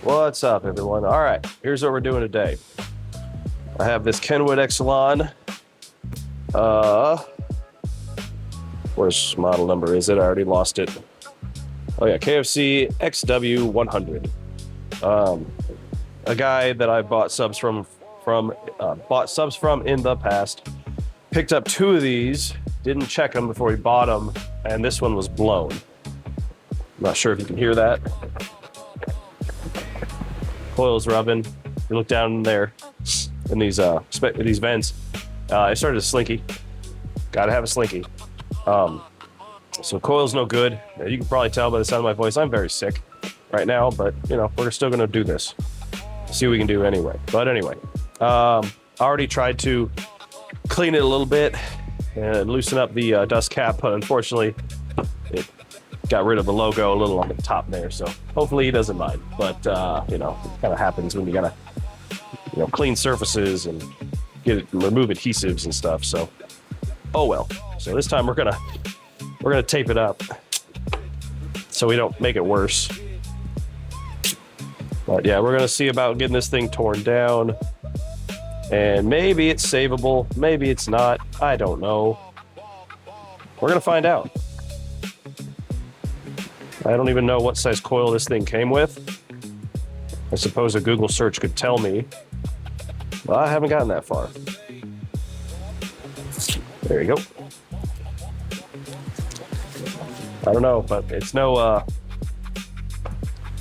What's up, everyone? All right, here's what we're doing today. I have this Kenwood Echelon. Where's model number is it? I already lost it. Oh yeah, KFC-XW100. A guy that I bought subs from in the past. Picked up 2 of these. Didn't check them before he bought them, and this one was blown. I'm not sure if you can hear that. Coil's rubbing. You look down in there in these vents. I started a slinky. Gotta have a slinky. So coil's no good. You can probably tell by the sound of my voice, I'm very sick right now, but you know, we're still gonna do this. See what we can do anyway. But anyway, I already tried to clean it a little bit and loosen up the dust cap, but unfortunately, it got rid of the logo a little on the top there. So hopefully he doesn't mind. But you know, it kind of happens when you gotta, clean surfaces and remove adhesives and stuff. So, oh well. So this time we're gonna tape it up so we don't make it worse. But yeah, we're gonna see about getting this thing torn down, and maybe it's savable, maybe it's not. I don't know. We're gonna find out. I don't even know what size coil this thing came with. I suppose a Google search could tell me, but I haven't gotten that far. There you go. I don't know, but it's no,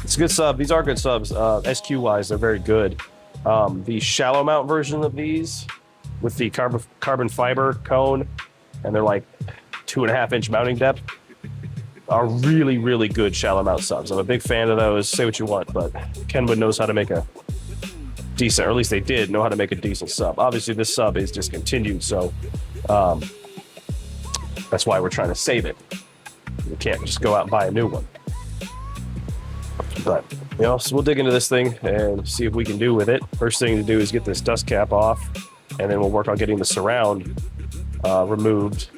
it's a good sub. These are good subs. SQ wise, they're very good. The shallow mount version of these with the carbon fiber cone, and they're like 2.5-inch mounting depth, are really, really good shallow mount subs. I'm a big fan of those. Say what you want, but Kenwood knows how to make a decent, or at least they did know how to make a decent sub. Obviously, this sub is discontinued, so that's why we're trying to save it. We can't just go out and buy a new one. But, so we'll dig into this thing and see if we can do with it. First thing to do is get this dust cap off, and then we'll work on getting the surround removed.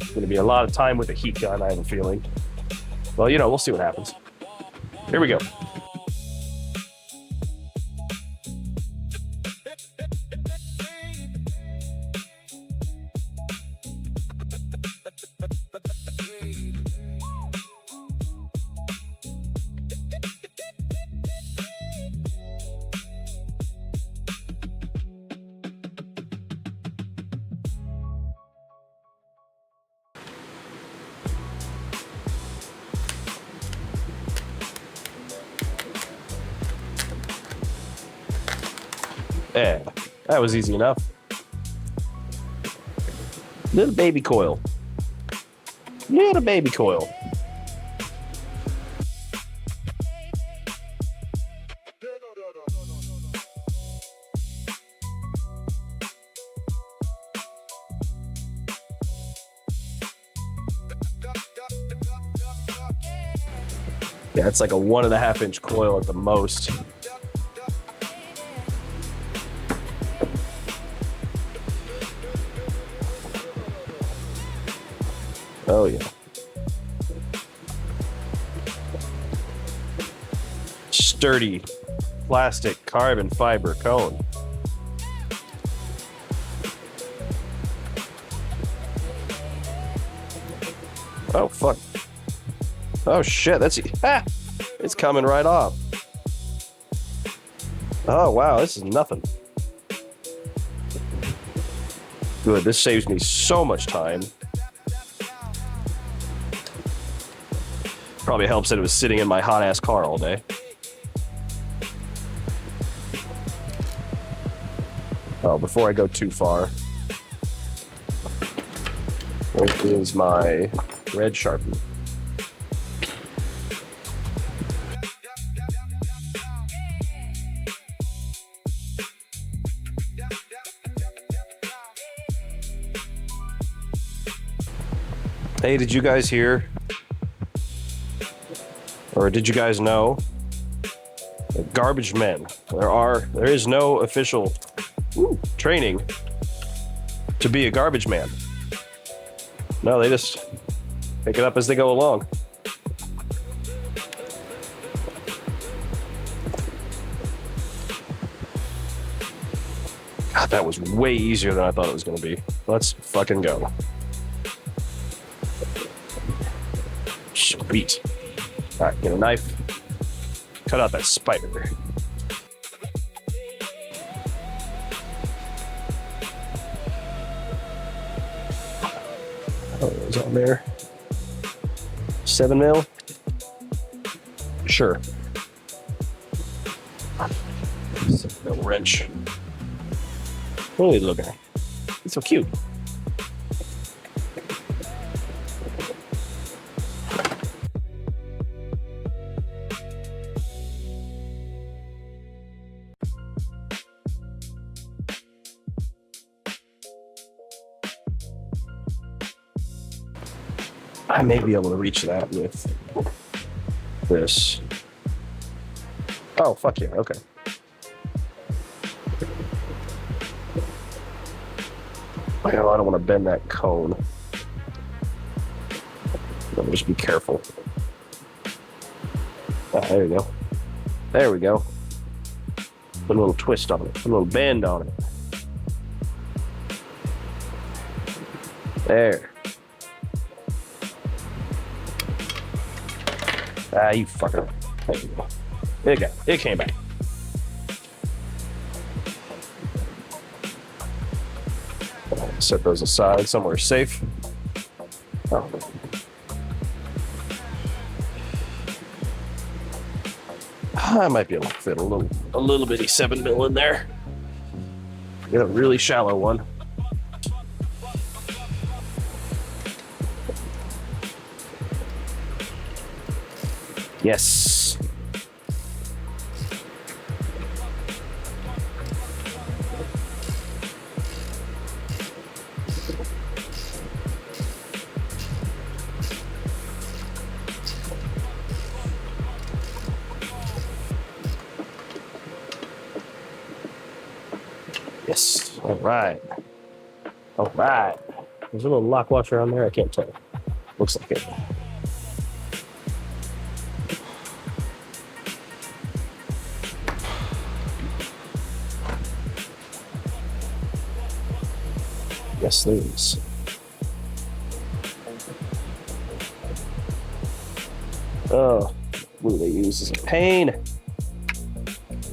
It's going to be a lot of time with a heat gun, I have a feeling. Well, we'll see what happens. Here we go. Yeah, that was easy enough. Little baby coil. Little baby coil. Yeah, it's like a 1.5-inch coil at the most. Oh yeah. Sturdy plastic carbon fiber cone. Oh fuck. Oh shit, it's coming right off. Oh wow, this is nothing. Good, this saves me so much time. Probably helps that it was sitting in my hot-ass car all day. Oh, before I go too far, where is my red Sharpie? Hey, did you guys hear? Or did you guys know that garbage men, there is no official training to be a garbage man. No, they just pick it up as they go along. God, that was way easier than I thought it was going to be. Let's fucking go. Sweet. All right, get a knife. Cut out that spider. Oh, it was on there. 7 mil? Sure. 7 mil wrench. What are you looking at? It's so cute. I may be able to reach that with this. Oh, fuck yeah, okay. I don't want to bend that cone. Let me just be careful. Oh, there you go. There we go. Put a little twist on it. Put a little bend on it. There. Ah, you fucker. There you go. Okay, it came back. Set those aside somewhere safe. Oh. I might be able to fit a little bitty 7 mil in there. Get a really shallow one. Yes. Yes. All right. All right. There's a little lock washer on there. I can't tell. Looks like it. Yes, there is. Oh, glue they use is a pain.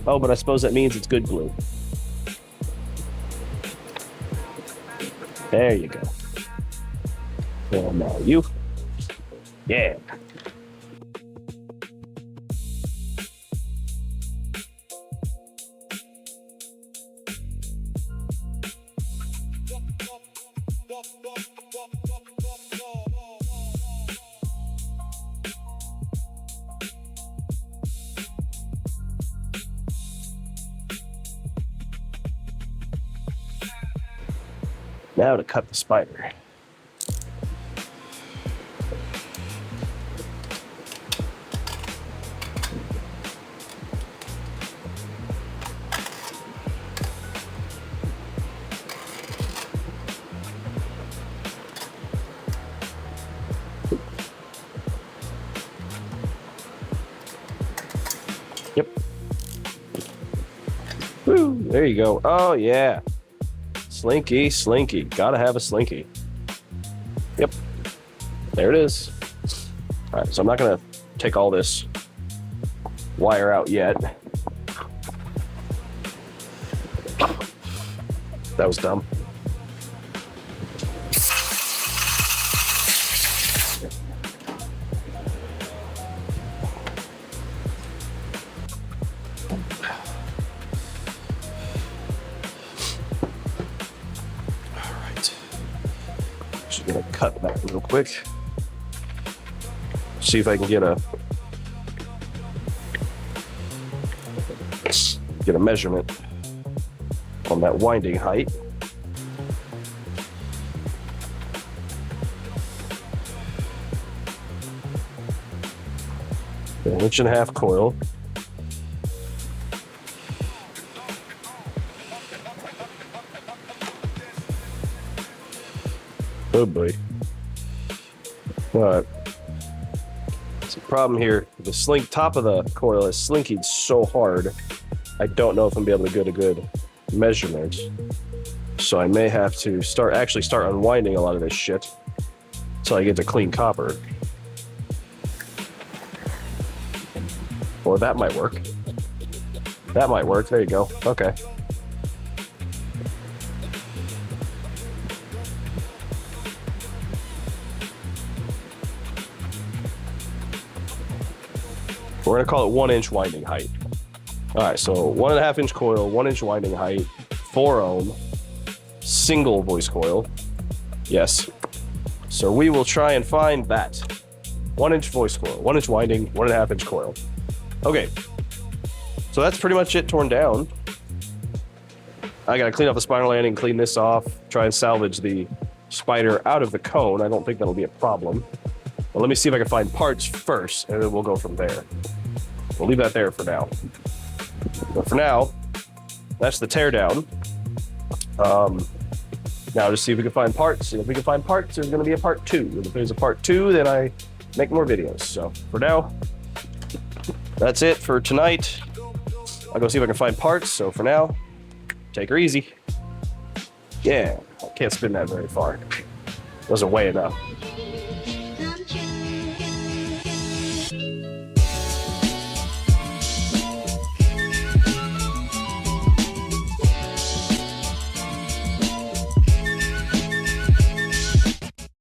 Oh, but I suppose that means it's good glue. There you go. Well, now you. Yeah. Now to cut the spider. Yep. Woo, there you go. Oh yeah. Slinky, slinky. Gotta have a slinky. Yep. There it is. All right, so I'm not gonna take all this wire out yet. That was dumb. Gonna cut that real quick. See if I can get a measurement on that winding height. An 1.5 inch coil. Oh boy. Alright. It's a problem here. The top of the coil is slinking so hard. I don't know if I'm gonna be able to get a good measurement. So I may have to start unwinding a lot of this shit until I get to clean copper. Or that might work. That might work. There you go. Okay. We're gonna call it 1 inch winding height. All right, so 1.5 inch coil, 1 inch winding height, 4 ohm, single voice coil. Yes. So we will try and find that. 1 inch voice coil, 1 inch winding, 1.5 inch coil. Okay. So that's pretty much it torn down. I gotta clean off the spiral landing, clean this off, try and salvage the spider out of the cone. I don't think that'll be a problem. But let me see if I can find parts first, and then we'll go from there. We'll leave that there for now. But for now, that's the teardown. Now just see if we can find parts. And if we can find parts, there's going to be a part 2. And if there's a part 2, then I make more videos. So for now, that's it for tonight. I'll go see if I can find parts. So for now, take her easy. Yeah, I can't spin that very far. Wasn't way enough.